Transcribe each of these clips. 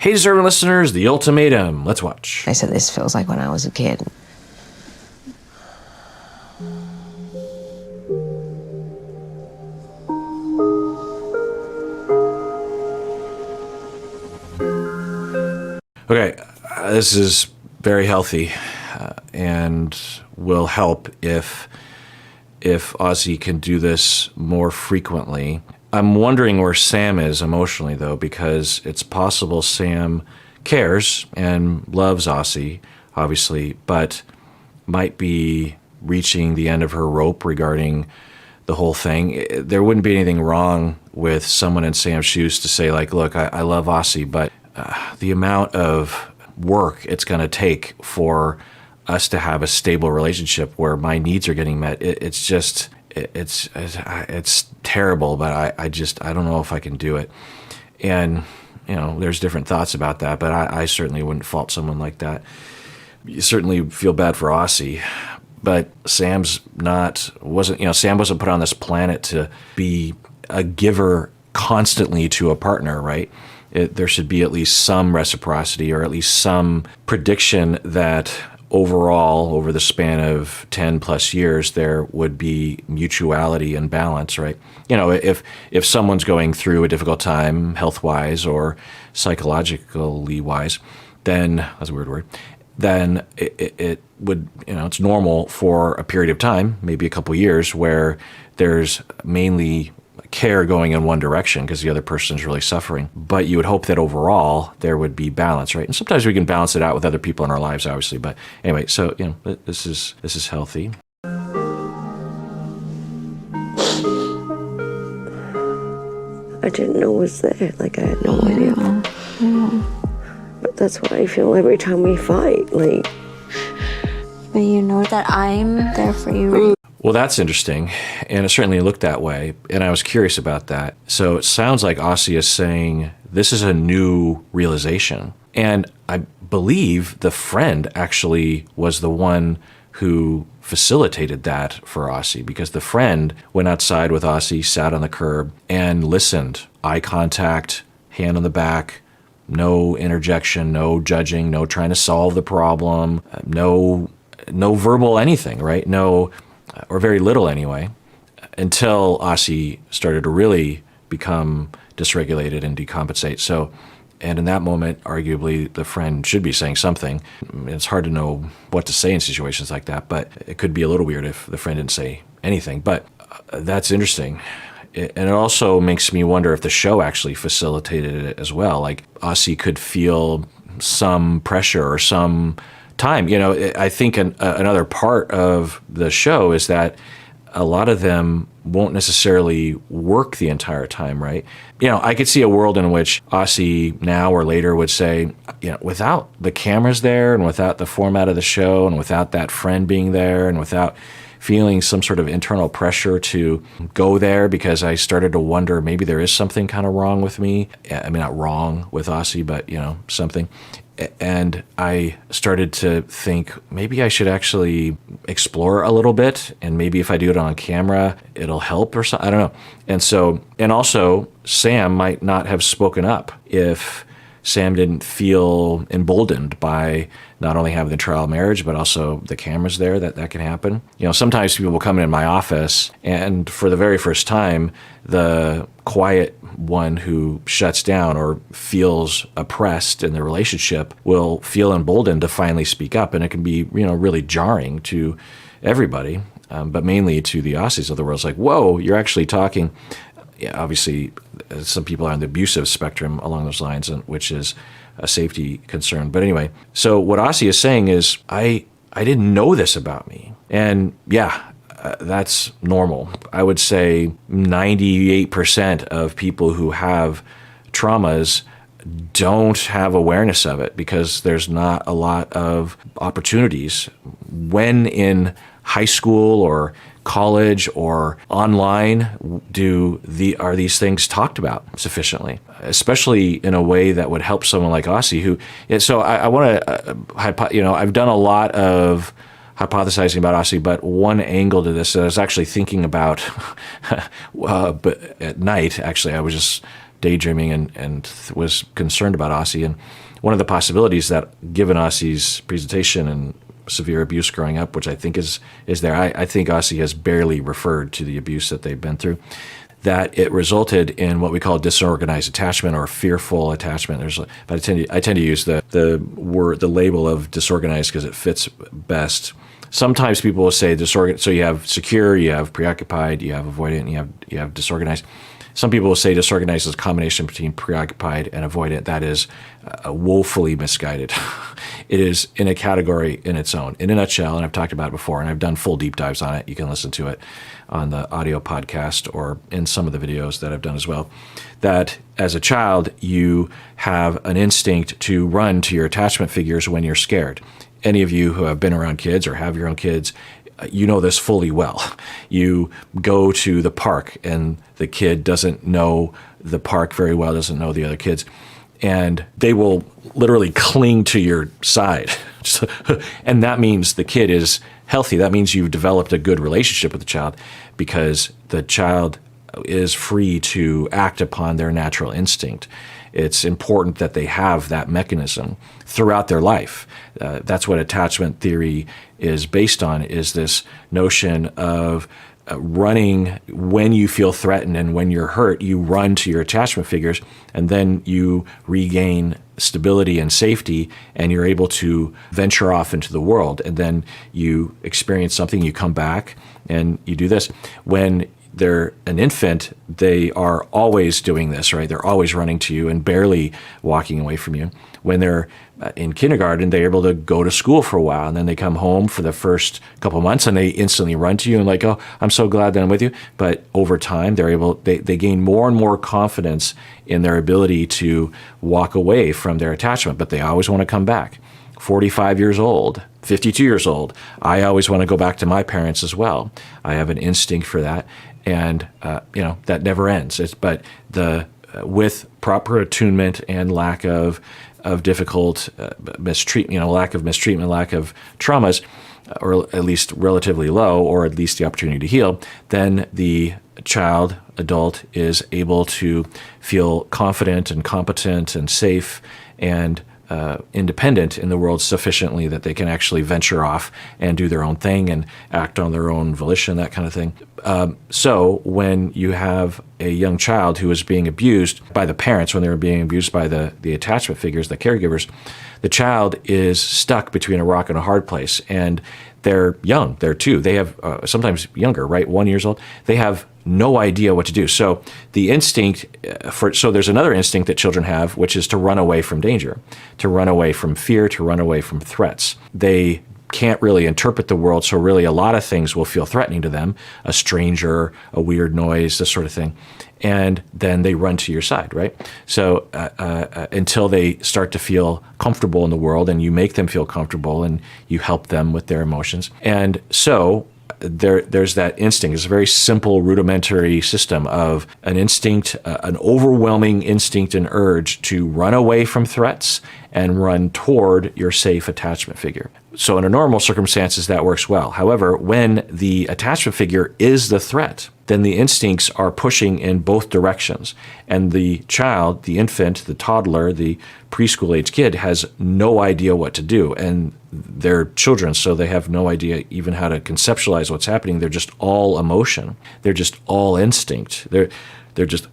Hey, deserving listeners, the Ultimatum. Let's watch. I said, this feels like when I was a kid. Okay, this is very healthy and will help if Aussie can do this more frequently. I'm wondering where Sam is emotionally, though, because it's possible Sam cares and loves Aussie, obviously, but might be reaching the end of her rope regarding the whole thing. There wouldn't be anything wrong with someone in Sam's shoes to say, like, look, I love Aussie, but the amount of work it's going to take for us to have a stable relationship where my needs are getting met, it's terrible, but I don't know if I can do it. And, you know, there's different thoughts about that, but I certainly wouldn't fault someone like that. You certainly feel bad for Aussie, but Sam wasn't put on this planet to be a giver constantly to a partner, right? There should be at least some reciprocity, or at least some prediction that overall, over the span of 10 plus years, there would be mutuality and balance, right? You know, if someone's going through a difficult time, health-wise or psychologically wise, then, that's a weird word, then it would, you know, it's normal for a period of time, maybe a couple years, where there's mainly care going in one direction because the other person's really suffering. But you would hope that overall there would be balance, right? And sometimes we can balance it out with other people in our lives, obviously. But anyway, so, you know, this is healthy. I didn't know it was there. Like, I had no idea. Yeah. But that's what I feel every time we fight. Like, but you know that I'm there for you. Well, that's interesting, and it certainly looked that way, and I was curious about that. So it sounds like Aussie is saying this is a new realization, and I believe the friend actually was the one who facilitated that for Aussie, because the friend went outside with Aussie, sat on the curb, and listened. Eye contact, hand on the back, no interjection, no judging, no trying to solve the problem, no verbal anything, right? No, or very little anyway, until Aussie started to really become dysregulated and decompensate. So, and in that moment, arguably, the friend should be saying something. It's hard to know what to say in situations like that, but it could be a little weird if the friend didn't say anything. But that's interesting. And it also makes me wonder if the show actually facilitated it as well. Like, Aussie could feel some pressure or some time. You know, I think another part of the show is that a lot of them won't necessarily work the entire time, right? You know, I could see a world in which Aussie now or later would say, you know, without the cameras there and without the format of the show and without that friend being there and without feeling some sort of internal pressure to go there, because I started to wonder maybe there is something kind of wrong with me. I mean, not wrong with Aussie, but, you know, something. And I started to think maybe I should actually explore a little bit, and maybe if I do it on camera, it'll help or something. I don't know. And so, and also, Sam might not have spoken up if Sam didn't feel emboldened by not only having the trial marriage, but also the cameras there, that can happen. You know, sometimes people will come in my office, and for the very first time, the quiet one who shuts down or feels oppressed in the relationship will feel emboldened to finally speak up. And it can be, you know, really jarring to everybody, but mainly to the Aussies of the world. It's like, whoa, you're actually talking. Yeah, obviously, some people are on the abusive spectrum along those lines, which is a safety concern. But anyway, so what Aussie is saying is, I didn't know this about me. And yeah, that's normal. I would say 98% of people who have traumas don't have awareness of it because there's not a lot of opportunities. When in high school or college or online are these things talked about sufficiently, especially in a way that would help someone like Aussie who, so I want to, I've done a lot of hypothesizing about Aussie, but one angle to this that I was actually thinking about, but at night, actually, I was just daydreaming and was concerned about Aussie. And one of the possibilities that, given Aussie's presentation and severe abuse growing up, which I think is there, I think Aussie has barely referred to the abuse that they've been through, that it resulted in what we call disorganized attachment or fearful attachment. But I tend to use the label of disorganized because it fits best. Sometimes people will say disorganized. So you have secure, you have preoccupied, you have avoidant, and you have disorganized. Some people will say disorganized is a combination between preoccupied and avoidant. That is woefully misguided. It is in a category in its own. In a nutshell, and I've talked about it before, and I've done full deep dives on it. You can listen to it on the audio podcast or in some of the videos that I've done as well, that as a child, you have an instinct to run to your attachment figures when you're scared. Any of you who have been around kids or have your own kids, you know this fully well. You go to the park and the kid doesn't know the park very well, doesn't know the other kids, and they will literally cling to your side. And that means the kid is healthy. That means you've developed a good relationship with the child because the child is free to act upon their natural instinct. It's important that they have that mechanism throughout their life. That's what attachment theory is based on, is this notion of running when you feel threatened and when you're hurt, you run to your attachment figures, and then you regain stability and safety, and you're able to venture off into the world. And then you experience something, you come back, and you do this. When they're an infant, they are always doing this, right? They're always running to you and barely walking away from you. When they're in kindergarten, they're able to go to school for a while, and then they come home for the first couple of months and they instantly run to you and like, oh, I'm so glad that I'm with you. But over time, they gain more and more confidence in their ability to walk away from their attachment, but they always want to come back. 45 years old, 52 years old, I always want to go back to my parents as well. I have an instinct for that. And, that never ends. With proper attunement and lack of difficult mistreatment, lack of mistreatment, lack of traumas, or at least relatively low, or at least the opportunity to heal, then the child, adult, is able to feel confident and competent and safe and independent in the world sufficiently that they can actually venture off and do their own thing and act on their own volition, that kind of thing. So when you have a young child who is being abused by the parents, when they're being abused by the attachment figures, the caregivers, the child is stuck between a rock and a hard place. And they're young, they're two. They have, sometimes younger, right? 1 year old. They have no idea what to do. So the instinct so there's another instinct that children have, which is to run away from danger, to run away from fear, to run away from threats. They can't really interpret the world, so really a lot of things will feel threatening to them, a stranger, a weird noise, this sort of thing. And then they run to your side, right? So until they start to feel comfortable in the world, and you make them feel comfortable and you help them with their emotions. And so there's that instinct. It's a very simple, rudimentary system of an instinct, an overwhelming instinct and urge to run away from threats and run toward your safe attachment figure. So in a normal circumstances, that works well. However, when the attachment figure is the threat, then the instincts are pushing in both directions. And the child, the infant, the toddler, the preschool age kid has no idea what to do. And they're children, so they have no idea even how to conceptualize what's happening. They're just all emotion. They're just all instinct. They're just,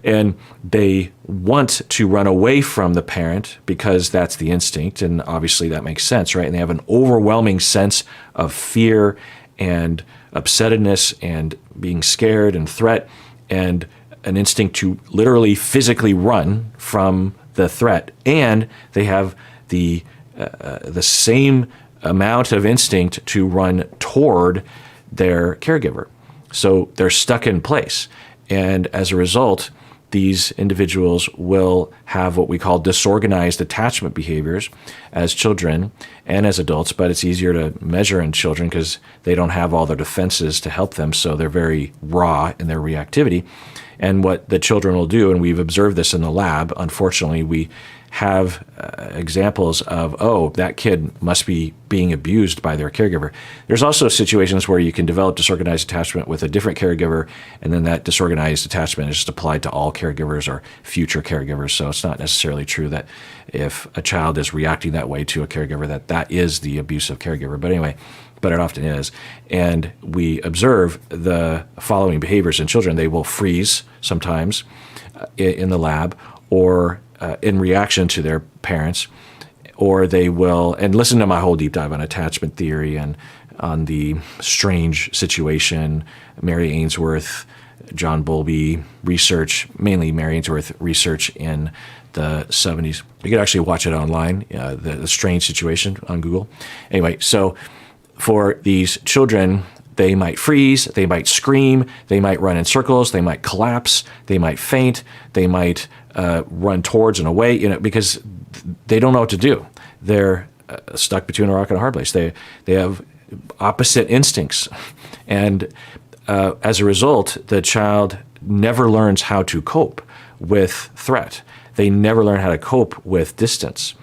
and they want to run away from the parent because that's the instinct. And obviously that makes sense, right? And they have an overwhelming sense of fear and upsetness and being scared and threat, and an instinct to literally physically run from the threat. And they have the same amount of instinct to run toward their caregiver. So they're stuck in place. And as a result, these individuals will have what we call disorganized attachment behaviors as children and as adults, but it's easier to measure in children because they don't have all their defenses to help them, so they're very raw in their reactivity. And what the children will do, and we've observed this in the lab, unfortunately, we have examples of, oh, that kid must be being abused by their caregiver. There's also situations where you can develop disorganized attachment with a different caregiver, and then that disorganized attachment is just applied to all caregivers or future caregivers. So it's not necessarily true that if a child is reacting that way to a caregiver, that is the abusive caregiver. But anyway, but it often is. And we observe the following behaviors in children. They will freeze sometimes in the lab, or in reaction to their parents, or they will, and listen to my whole deep dive on attachment theory and on the strange situation, Mary Ainsworth, John Bowlby research, mainly Mary Ainsworth research in the 70s. You can actually watch it online, the strange situation on Google. Anyway, so for these children, they might freeze, they might scream, they might run in circles, they might collapse, they might faint, they might run towards and away, because they don't know what to do. They're stuck between a rock and a hard place. They have opposite instincts. And as a result, the child never learns how to cope with threat. They never learn how to cope with distance.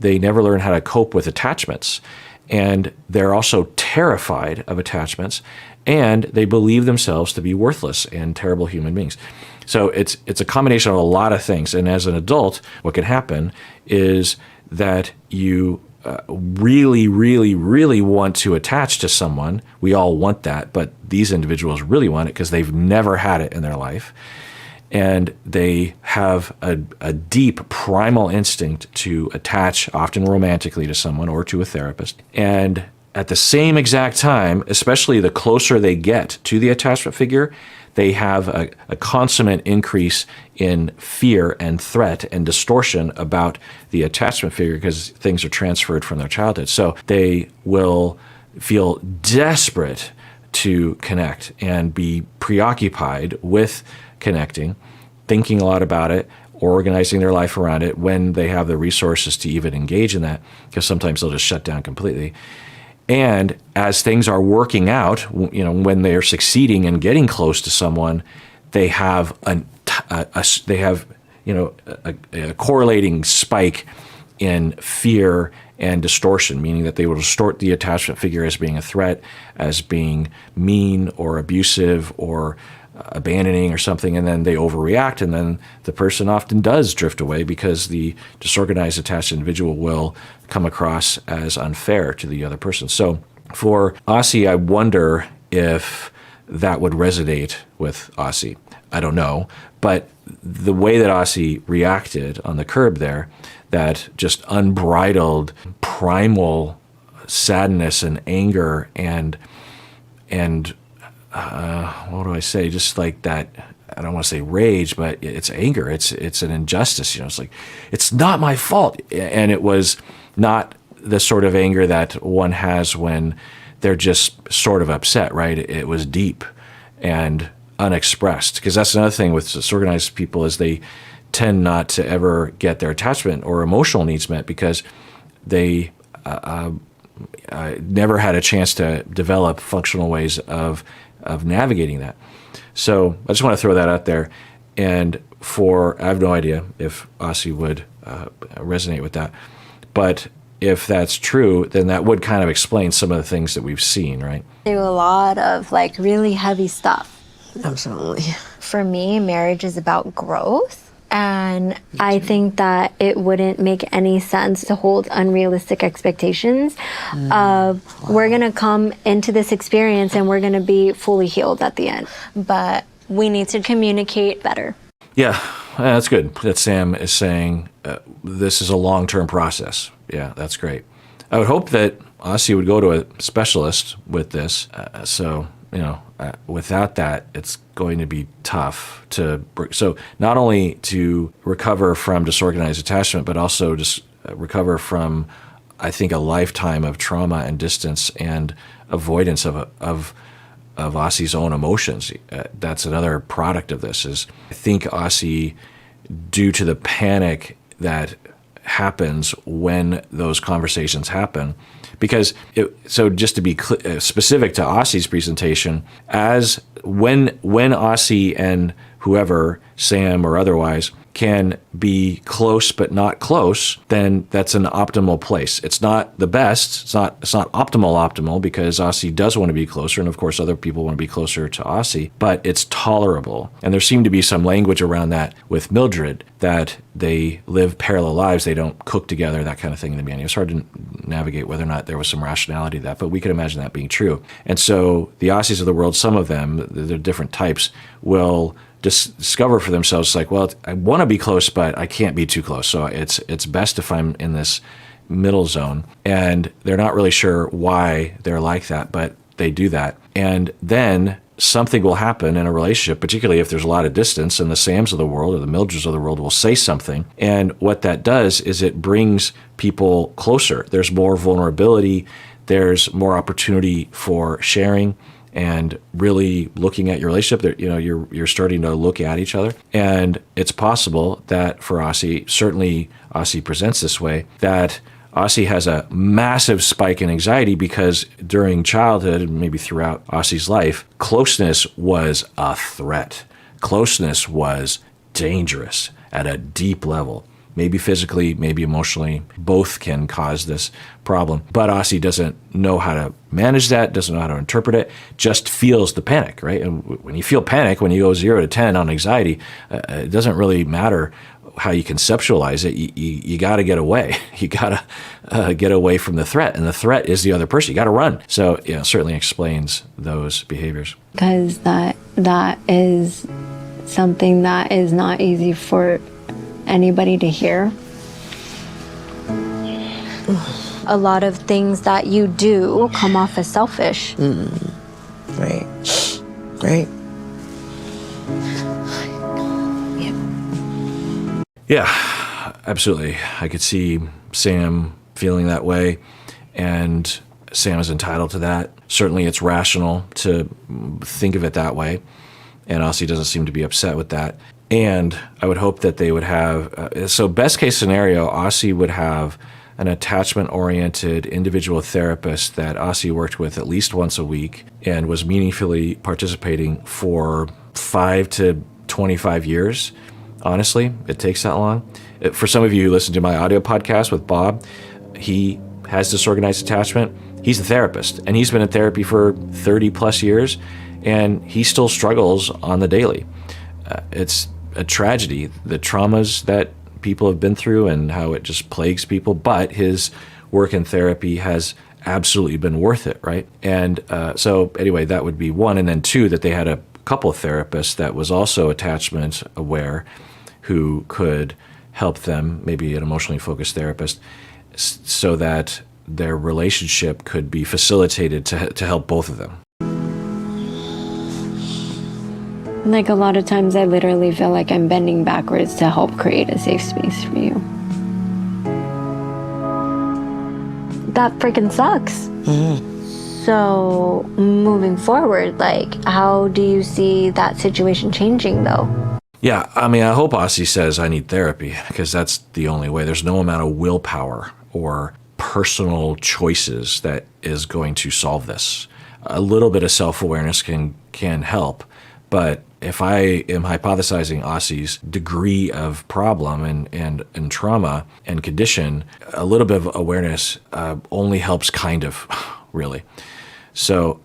They never learn how to cope with attachments. And they're also terrified of attachments, and they believe themselves to be worthless and terrible human beings. So it's a combination of a lot of things. And as an adult, what can happen is that you really, really, really want to attach to someone. We all want that, but these individuals really want it because they've never had it in their life. And they have a deep primal instinct to attach, often romantically, to someone or to a therapist. And at the same exact time, especially the closer they get to the attachment figure, they have a consummate increase in fear and threat and distortion about the attachment figure because things are transferred from their childhood. So they will feel desperate to connect and be preoccupied with connecting, thinking a lot about it, organizing their life around it when they have the resources to even engage in that, because sometimes they'll just shut down completely. And as things are working out, when they're succeeding and getting close to someone, they have a correlating spike in fear and distortion, meaning that they will distort the attachment figure as being a threat, as being mean or abusive or abandoning or something, and then they overreact, and then the person often does drift away because the disorganized attached individual will come across as unfair to the other person. So for Aussie, I wonder if that would resonate with Aussie. I don't know, but the way that Aussie reacted on the curb there, that just unbridled primal sadness and anger and what do I say? Just like that, I don't want to say rage, but it's anger. It's an injustice. It's like, it's not my fault. And it was not the sort of anger that one has when they're just sort of upset, right? It was deep and unexpressed. Because that's another thing with disorganized people is they tend not to ever get their attachment or emotional needs met because they never had a chance to develop functional ways of navigating that. So I just want to throw that out there. And I have no idea if Aussie would resonate with that. But if that's true, then that would kind of explain some of the things that we've seen, right? There were a lot of really heavy stuff. Absolutely. For me, marriage is about growth. And I think that it wouldn't make any sense to hold unrealistic expectations of we're going to come into this experience and we're going to be fully healed at the end. But we need to communicate better. Yeah, that's good that Sam is saying this is a long-term process. Yeah, that's great. I would hope that Aussie would go to a specialist with this. Without that, it's going to be tough so not only to recover from disorganized attachment, but also just recover from, I think, a lifetime of trauma and distance and avoidance of Aussie's own emotions. That's another product of this. Is I think Aussie, due to the panic that happens when those conversations happen, because so just to be specific to Aussie's presentation, as when Aussie and whoever, Sam or otherwise, can be close but not close, then that's an optimal place. It's not the best. It's not optimal because Aussie does want to be closer, and of course other people want to be closer to Aussie, but it's tolerable. And there seemed to be some language around that with Mildred, that they live parallel lives, they don't cook together, that kind of thing in the beginning. It's hard to navigate whether or not there was some rationality to that, but we could imagine that being true. And so the Aussies of the world, some of them, they're different types, will discover for themselves, like, well, I want to be close, but I can't be too close. So it's best if I'm in this middle zone. And they're not really sure why they're like that, but they do that. And then something will happen in a relationship, particularly if there's a lot of distance, and the Sams of the world or the Mildreds of the world will say something. And what that does is it brings people closer. There's more vulnerability. There's more opportunity for sharing and really looking at your relationship. You're starting to look at each other. And it's possible that for Aussie, certainly Aussie presents this way, that Aussie has a massive spike in anxiety because during childhood, and maybe throughout Aussie's life, closeness was a threat. Closeness was dangerous at a deep level. Maybe physically, maybe emotionally, both can cause this problem. But Aussie doesn't know how to manage that, doesn't know how to interpret it, just feels the panic, right? And when you feel panic, when you go 0 to 10 on anxiety, it doesn't really matter how you conceptualize it. You got to get away. You got to get away from the threat. And the threat is the other person. You got to run. So, it certainly explains those behaviors. Because that is something that is not easy for anybody to hear. A lot of things that you do come off as selfish. Right. Right. Yeah, absolutely. I could see Sam feeling that way, and Sam is entitled to that. Certainly it's rational to think of it that way, and Aussie doesn't seem to be upset with that. And I would hope that they would have, so best case scenario, Aussie would have an attachment-oriented individual therapist that Aussie worked with at least once a week and was meaningfully participating for 5 to 25 years. Honestly, it takes that long. For some of you who listen to my audio podcast with Bob, he has disorganized attachment. He's a therapist, and he's been in therapy for 30 plus years, and he still struggles on the daily. It's a tragedy, the traumas that people have been through and how it just plagues people, but his work in therapy has absolutely been worth it, right? And so anyway, that would be one. And then two, that they had a couple of therapists that was also attachment aware who could help them, maybe an emotionally focused therapist, so that their relationship could be facilitated to help both of them. Like a lot of times I literally feel like I'm bending backwards to help create a safe space for you. That freaking sucks. So moving forward, like, how do you see that situation changing though? Yeah, I mean, I hope Aussie says I need therapy, because that's the only way. There's no amount of willpower or personal choices that is going to solve this. A little bit of self-awareness can help, but if I am hypothesizing Aussie's degree of problem and trauma and condition, a little bit of awareness only helps, kind of, really. So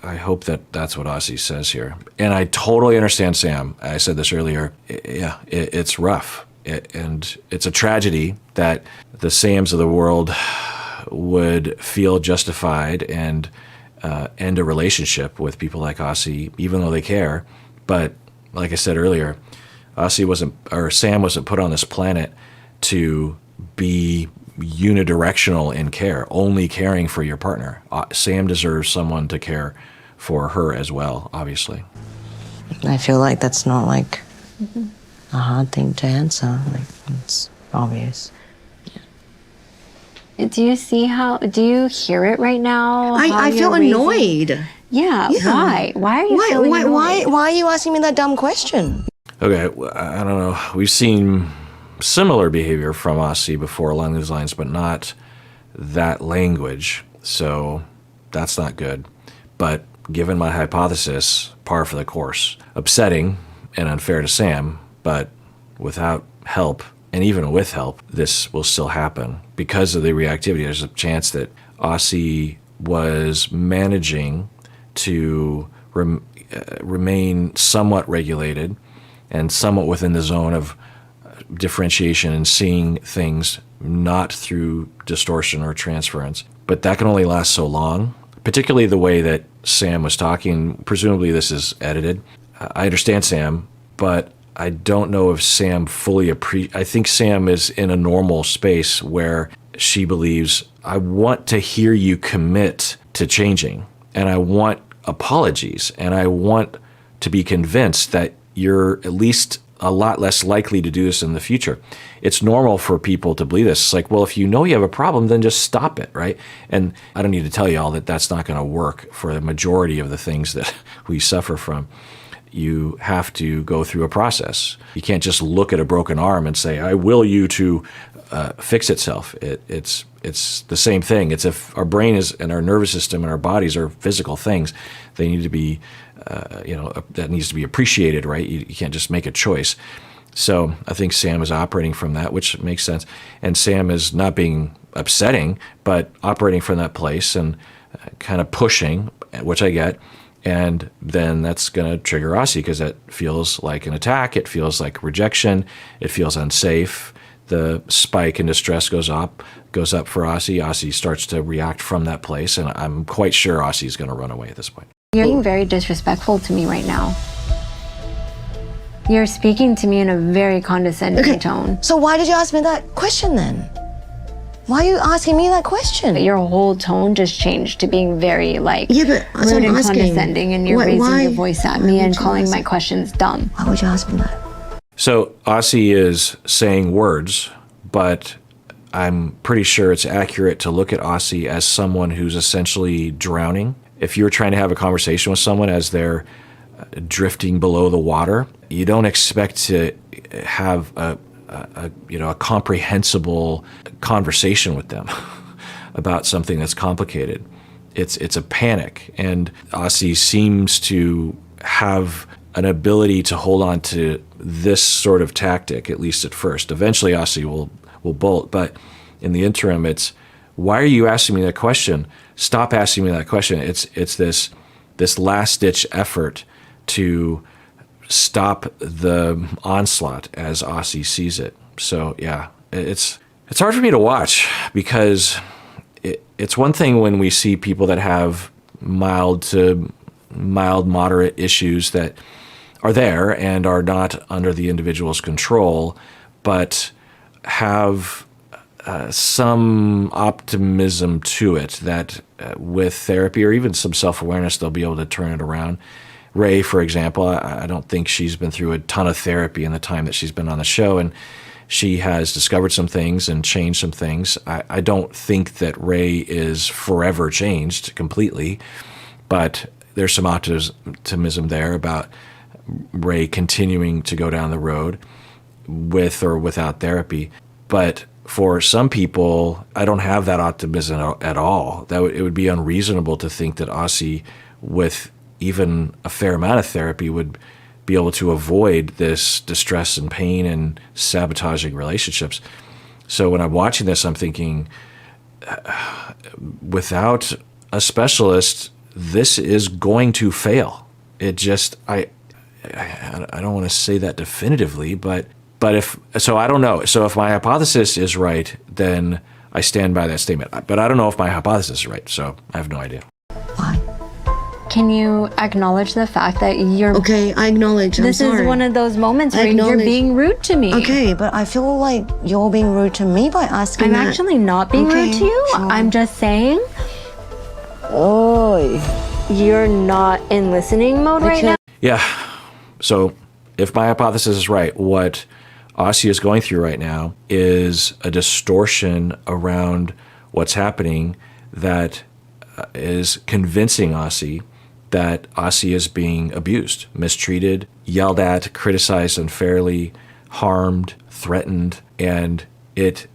I hope that that's what Aussie says here. And I totally understand Sam. I said this earlier. It's rough. And it's a tragedy that the Sams of the world would feel justified and end a relationship with people like Aussie, even though they care. But like I said earlier, Sam wasn't put on this planet to be unidirectional in care, only caring for your partner. Sam deserves someone to care for her as well, obviously. I feel like that's not like a hard thing to answer. Like, it's obvious. Do you hear it right now? I feel annoyed. Yeah. Why? Why are you feeling annoyed? Why are you asking me that dumb question? Okay, I don't know. We've seen similar behavior from Aussie before along these lines, but not that language. So that's not good. But given my hypothesis, par for the course. Upsetting and unfair to Sam, but without help, and even with help, this will still happen because of the reactivity. There's a chance that Aussie was managing to remain somewhat regulated and somewhat within the zone of differentiation and seeing things not through distortion or transference. But that can only last so long, particularly the way that Sam was talking. Presumably this is edited. I understand Sam, but I don't know if Sam fully I think Sam is in a normal space where she believes, I want to hear you commit to changing, and I want apologies, and I want to be convinced that you're at least a lot less likely to do this in the future. It's normal for people to believe this. It's like, well, if you know you have a problem, then just stop it, right? And I don't need to tell you all that that's not going to work for the majority of the things that we suffer from. You have to go through a process. You can't just look at a broken arm and say, I will you to fix itself. It's the same thing. It's if our brain is and our nervous system and our bodies are physical things, they need to be, that needs to be appreciated, right? You can't just make a choice. So I think Sam is operating from that, which makes sense. And Sam is not being upsetting, but operating from that place and kind of pushing, which I get. And then that's going to trigger Aussie because that feels like an attack. It feels like rejection. It feels unsafe. The spike in distress goes up for Aussie. Aussie starts to react from that place. And I'm quite sure Aussie is going to run away at this point. You're being very disrespectful to me right now. You're speaking to me in a very condescending tone. So why did you ask me that question then? Why are you asking me that question? Your whole tone just changed to being very but rude and I'm asking, condescending, and you're raising your voice at me and calling my questions dumb. Why would you ask me that? So Aussie is saying words, but I'm pretty sure it's accurate to look at Aussie as someone who's essentially drowning. If you're trying to have a conversation with someone as they're drifting below the water, you don't expect to have a comprehensible conversation with them about something that's complicated. It's a panic, and Aussie seems to have an ability to hold on to this sort of tactic, at least at first. Eventually, Aussie will bolt, but in the interim, it's, why are you asking me that question? Stop asking me that question. It's this last-ditch effort to stop the onslaught as Aussie sees it. So yeah, it's hard for me to watch because it's one thing when we see people that have mild to moderate issues that are there and are not under the individual's control, but have some optimism to it that with therapy or even some self-awareness, they'll be able to turn it around. Ray, for example, I don't think she's been through a ton of therapy in the time that she's been on the show, and she has discovered some things and changed some things. I don't think that Ray is forever changed completely, but there's some optimism there about Ray continuing to go down the road with or without therapy. But for some people, I don't have that optimism at all. It would be unreasonable to think that Aussie, with even a fair amount of therapy, would be able to avoid this distress and pain and sabotaging relationships. So when I'm watching this, I'm thinking, without a specialist, this is going to fail. It just, I don't want to say that definitively, but if, so I don't know. So if my hypothesis is right, then I stand by that statement. But I don't know if my hypothesis is right, so I have no idea. Why? Can you acknowledge the fact that you're... Okay, I acknowledge. I'm this sorry. is one of those moments where you're being rude to me. Okay, but I feel like you're being rude to me by asking I'm that. actually not being rude to you. Sure. I'm just saying Oi. you're not in listening mode right now. Yeah. So if my hypothesis is right, what Aussie is going through right now is a distortion around what's happening that is convincing Aussie that Aussie is being abused, mistreated, yelled at, criticized unfairly, harmed, threatened, and it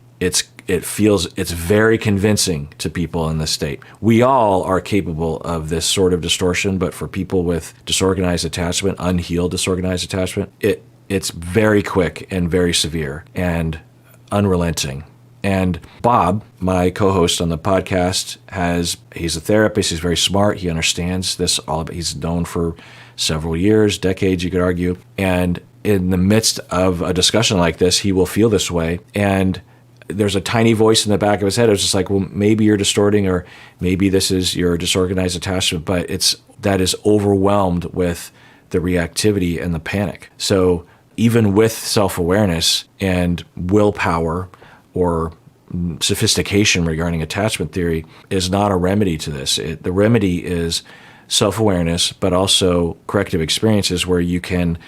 feels it's very convincing to people in this state. We all are capable of this sort of distortion, but for people with disorganized attachment, unhealed disorganized attachment, it's very quick and very severe and unrelenting. And Bob, my co-host on the podcast, he's a therapist. He's very smart. He understands this all. He's known for several years, decades, you could argue. And in the midst of a discussion like this, he will feel this way. And there's a tiny voice in the back of his head. It's just like, well, maybe you're distorting, or maybe this is your disorganized attachment. But that is overwhelmed with the reactivity and the panic. So even with self-awareness and willpower, or sophistication regarding attachment theory, is not a remedy to this. The remedy is self-awareness, but also corrective experiences where you can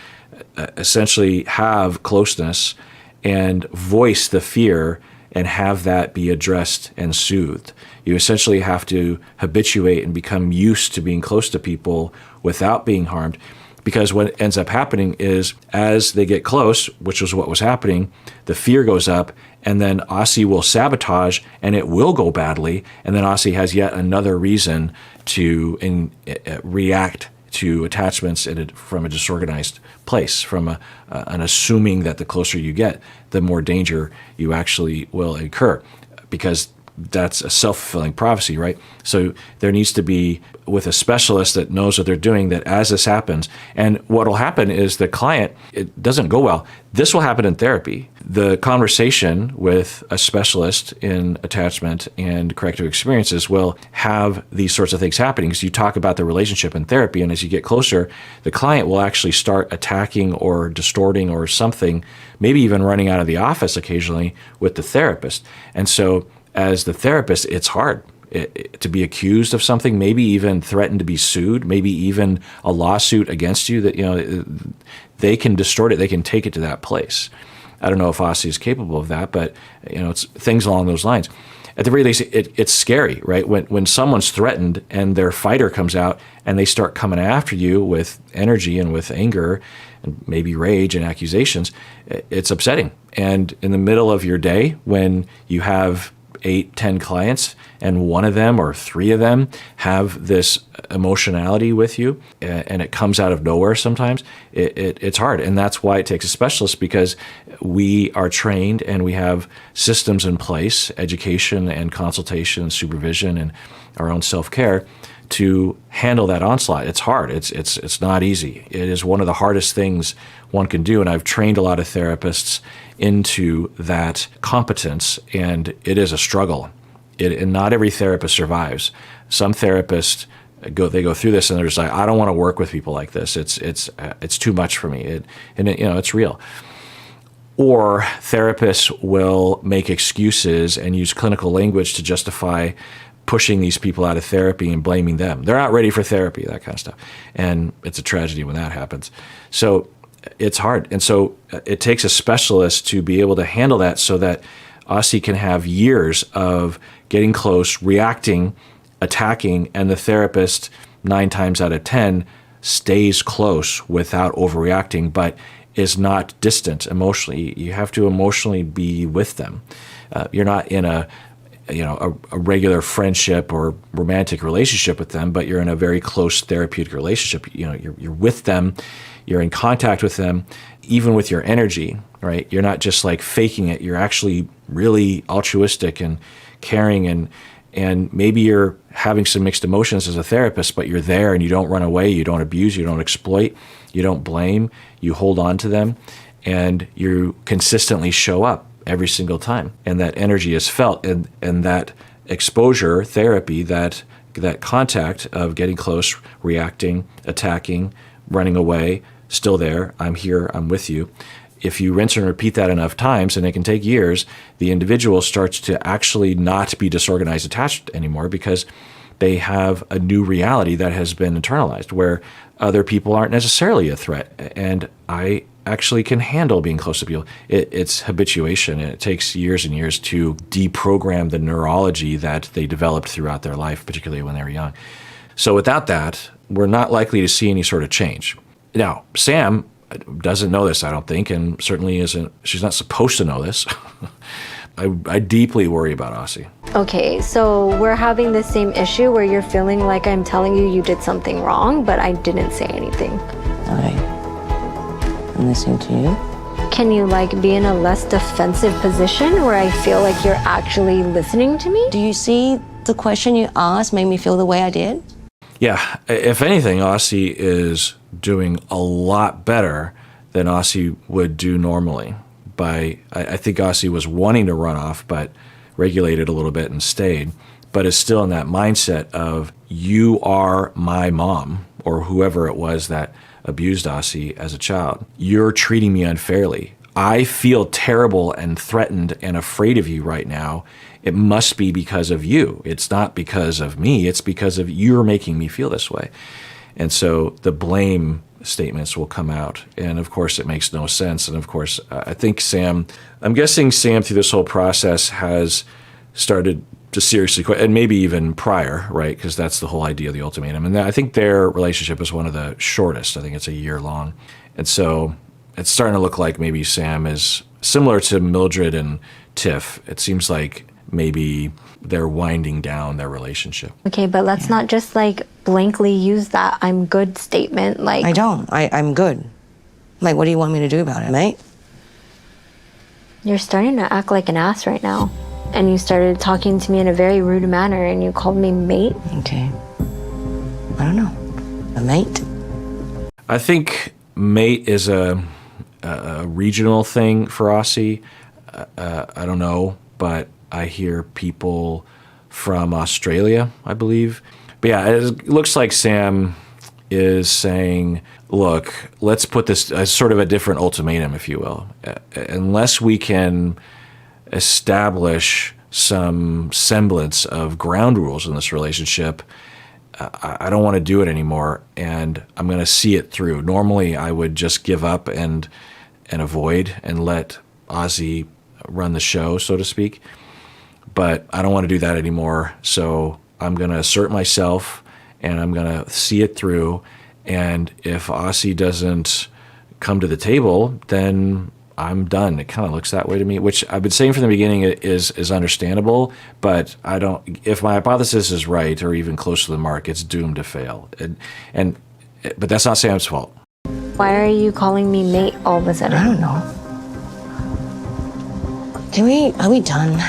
essentially have closeness and voice the fear and have that be addressed and soothed. You essentially have to habituate and become used to being close to people without being harmed. Because what ends up happening is, as they get close, which was what was happening, the fear goes up, and then Aussie will sabotage, and it will go badly, and then Aussie has yet another reason to react to attachments from a disorganized place, from an assuming that the closer you get, the more danger you actually will incur, because that's a self-fulfilling prophecy, right? So there needs to be, with a specialist that knows what they're doing, that as this happens, and what will happen is the client, it doesn't go well. This will happen in therapy. The conversation with a specialist in attachment and corrective experiences will have these sorts of things happening, because you talk about the relationship in therapy, and as you get closer, the client will actually start attacking or distorting or something, maybe even running out of the office occasionally with the therapist. And so as the therapist, it's hard to be accused of something, maybe even threatened to be sued, maybe even a lawsuit against you, that, they can distort it, they can take it to that place. I don't know if Aussie is capable of that, but it's things along those lines. At the very least, it's scary, right? When someone's threatened and their fighter comes out and they start coming after you with energy and with anger and maybe rage and accusations, it's upsetting. And in the middle of your day, when you have 8, 10 clients, and one of them or 3 of them have this emotionality with you, and it comes out of nowhere sometimes, it's hard. And that's why it takes a specialist, because we are trained and we have systems in place, education and consultation and supervision and our own self-care, to handle that onslaught. It's hard. It's not easy. It is one of the hardest things one can do. And I've trained a lot of therapists into that competence, and it is a struggle. And not every therapist survives. Some therapists go through this and they're just like, I don't want to work with people like this. It's too much for me. It's real. Or therapists will make excuses and use clinical language to justify pushing these people out of therapy and blaming them. They're not ready for therapy, that kind of stuff. And it's a tragedy when that happens. So it's hard. And so it takes a specialist to be able to handle that, so that Aussie can have years of getting close, reacting, attacking, and the therapist 9 times out of 10 stays close without overreacting, but is not distant emotionally. You have to emotionally be with them. You're not in a regular friendship or romantic relationship with them, but you're in a very close therapeutic relationship. You're with them, you're in contact with them, even with your energy, right? You're not just like faking it. You're actually really altruistic and caring, and maybe you're having some mixed emotions as a therapist, but you're there and you don't run away, you don't abuse, you don't exploit, you don't blame, you hold on to them, and you consistently show up every single time. And that energy is felt, and that exposure therapy, that contact of getting close, reacting, attacking, running away, still there, I'm here, I'm with you. If you rinse and repeat that enough times, and it can take years, the individual starts to actually not be disorganized attached anymore, because they have a new reality that has been internalized, where other people aren't necessarily a threat. And I actually can handle being close to people. It's habituation, and it takes years and years to deprogram the neurology that they developed throughout their life, particularly when they were young. So without that, we're not likely to see any sort of change. Now, Sam doesn't know this, I don't think, and certainly isn't. She's not supposed to know this. I deeply worry about Aussie. Okay, so we're having the same issue where you're feeling like I'm telling you did something wrong, but I didn't say anything. I'm listening to you. Can you like be in a less defensive position where I feel like you're actually listening to me? Do you see the question you asked made me feel the way I did? Yeah, if anything, Aussie is doing a lot better than Aussie would do normally. I think Aussie was wanting to run off, but regulated a little bit and stayed, but is still in that mindset of, you are my mom, or whoever it was that abused Aussie as a child. You're treating me unfairly. I feel terrible and threatened and afraid of you right now. It must be because of you. It's not because of me. It's because of you're making me feel this way. And so the blame statements will come out. And of course, it makes no sense. And of course, I think I'm guessing Sam through this whole process has started to seriously, and maybe even prior, right? Because that's the whole idea of the ultimatum. And I think their relationship is one of the shortest. I think it's a year long. And so it's starting to look like maybe Sam is similar to Mildred and Tiff. It seems like maybe they're winding down their relationship. Okay, but let's not just like blankly use that I'm good statement. Like, I don't. I'm good. Like, what do you want me to do about it, mate? you're starting to act like an ass right now. And you started talking to me in a very rude manner and you called me mate. Okay. I don't know. A mate? I think mate is a regional thing for Aussie. I don't know, but I hear people from Australia, I believe. But yeah, it looks like Sam is saying, look, let's put this as sort of a different ultimatum, if you will. Unless we can establish some semblance of ground rules in this relationship, I don't want to do it anymore, and I'm going to see it through. Normally, I would just give up and avoid and let Aussie run the show, so to speak. But I don't want to do that anymore, so I'm going to assert myself, and I'm going to see it through. And if Aussie doesn't come to the table, then I'm done. It kind of looks that way to me, which I've been saying from the beginning is understandable, but I don't, if my hypothesis is right or even close to the mark, it's doomed to fail. But that's not Sam's fault. Why are you calling me mate all of a sudden? I don't know. Are we done?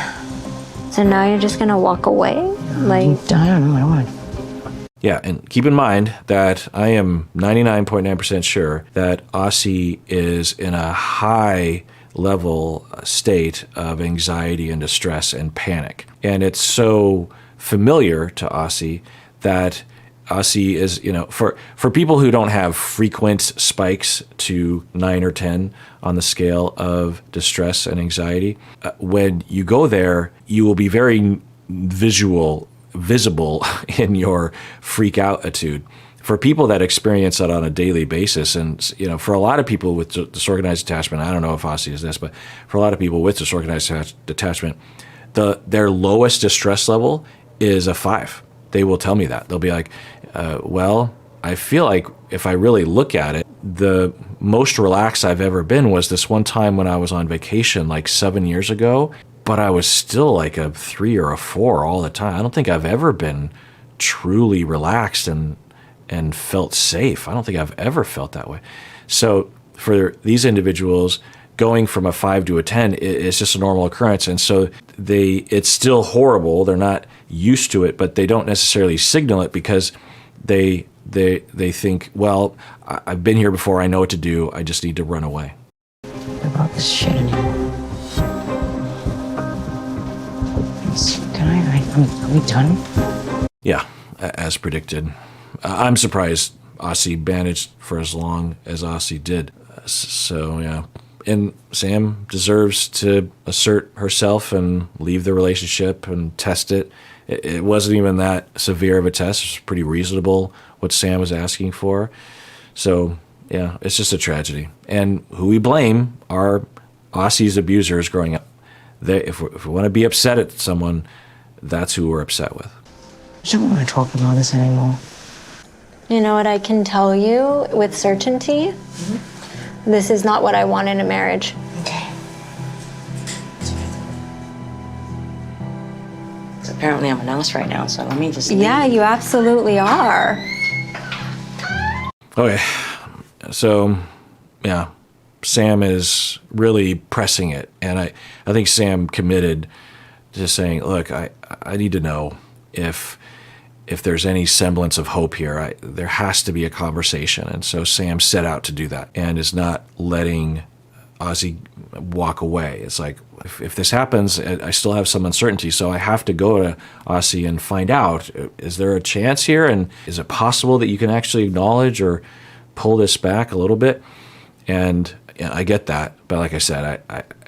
So now you're just gonna walk away? Like, I don't know. I don't want to. Yeah, and keep in mind that I am 99.9% sure that Aussie is in a high level state of anxiety and distress and panic. And it's so familiar to Aussie that Aussie is, for people who don't have frequent spikes to 9 or 10 on the scale of distress and anxiety, when you go there, you will be very visible in your freak out attitude. For people that experience that on a daily basis, and for a lot of people with disorganized attachment, I don't know if Aussie is this, but for a lot of people with disorganized attachment, their lowest distress level is a 5. They will tell me that. They'll be like, well, I feel like if I really look at it, the most relaxed I've ever been was this one time when I was on vacation like 7 years ago, but I was still like a 3 or a 4 all the time. I don't think I've ever been truly relaxed and felt safe. I don't think I've ever felt that way. So for these individuals, going from a 5 to a 10 is just a normal occurrence. And so it's still horrible. They're not used to it, but they don't necessarily signal it because they think, well, I've been here before. I know what to do. I just need to run away. About this shit anymore. Are we done? Yeah, as predicted. I'm surprised Aussie managed for as long as Aussie did. So, yeah. And Sam deserves to assert herself and leave the relationship and test it. It wasn't even that severe of a test. It was pretty reasonable what Sam was asking for. So, yeah, it's just a tragedy. And who we blame are Aussie's abusers growing up. If we want to be upset at someone, that's who we're upset with. I don't want to talk about this anymore. you know what I can tell you with certainty? Mm-hmm. This is not what I want in a marriage. Okay. So apparently I'm an ass right now, so let me just leave. Yeah, you absolutely are. Okay. So, yeah, Sam is really pressing it. And I think Sam committed to saying, look, I need to know if there's any semblance of hope here. There has to be a conversation. And so Sam set out to do that and is not letting Aussie walk away. It's like, if this happens, I still have some uncertainty, so I have to go to Aussie and find out, is there a chance here? And is it possible that you can actually acknowledge or pull this back a little bit? And I get that, but like I said,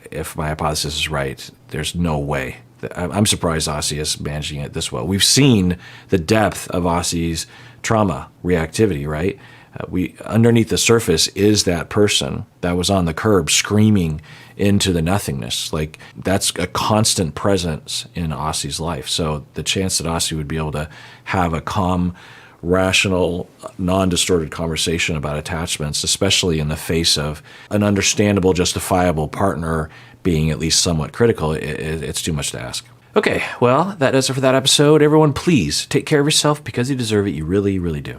if my hypothesis is right, there's no way. I'm surprised Aussie is managing it this well. We've seen the depth of Aussie's trauma reactivity, right? We underneath the surface is that person that was on the curb screaming into the nothingness. Like, that's a constant presence in Aussie's life. So the chance that Aussie would be able to have a calm, rational, non-distorted conversation about attachments, especially in the face of an understandable, justifiable partner being at least somewhat critical, it's too much to ask. Okay, well, that does it for that episode. Everyone, please take care of yourself because you deserve it. You really, really do.